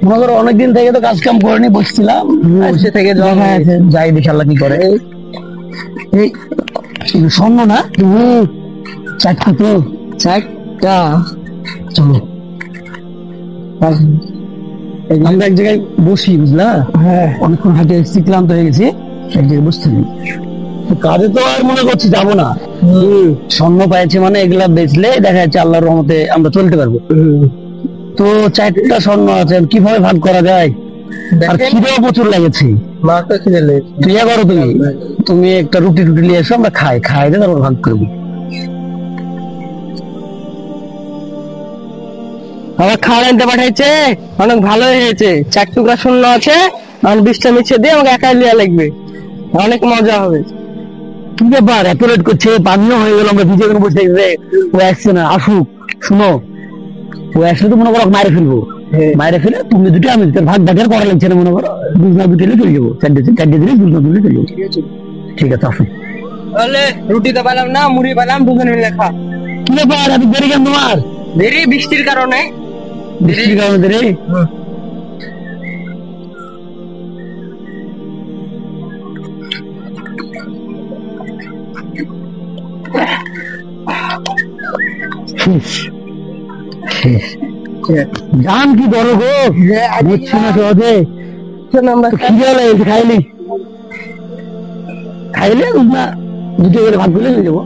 মনে করো অনেকদিন থেকে তো কাজ কাম করেনি, বসছিলাম, বসে থেকে যাই দেখি আল্লাহ কি করে। এই স্বর্ণ না? চারটা তো, চারটা। চলো আমরা এক জায়গায় বসি, বুঝলা? হ্যাঁ, অনেকক্ষণ হাঁটে এসেছি, ক্লান্ত হয়ে গেছি, এক জায়গায় বসতে নেই। কাজে তো আর মনে করছি যাবো না। স্বর্ণ পাইছে মানে এগুলা বেচলে দেখা যাচ্ছে আল্লাহর রহমতে আমরা চলতে পারবো। তো চারটা স্বর্ণ আছে, কিভাবে ভাগ করা যায়? আর খিদেও প্রচুর লেগেছে। তুই করো, তুমি একটা রুটি টুটি নিয়ে এসো, আমরা খাই, খাই দিয়ে তারপর ভাগ করবো। আমার খাওয়ার আনতে পাঠাইছে, অনেক ভালো হয়েছে। 4 টুকরা শূন্য আছে, আর 20টা মিশিয়ে দিয়ে আমাকে একাই লিয়া লাগবে, অনেক মজা হবে। কি ব্যাপার, এত লেট করছে? পানিও হয়ে গেল, আমরা ভিজে বসে থাকবে। ও আসছে না, আসুক। শুনো, ও আসলে তো মনে করো মায়ের ফেলবো, মায়ের ফেলে তুমি দুটো আমি দুটো, ভাগ ভাগের করা লাগছে না। মনে করো দুজনা দুটো চলে যাবো, চারটে দিলে দুজনা দুটো চলে যাবো। ঠিক আছে, আসুন। তাহলে রুটি তো পেলাম না, মুড়ি পেলাম, দুজনে মিলে খা। কি ব্যাপার, এত দেরি কেন তোমার? দেরি বৃষ্টির কারণে। বৃষ্টির কারণে দেরি? জান কি বড় গো, বুঝছি না সহজে। খিদে লেগেছে, খাইলি খাইলে না, দুটো করে ভাগ করলে হয়ে যাবো।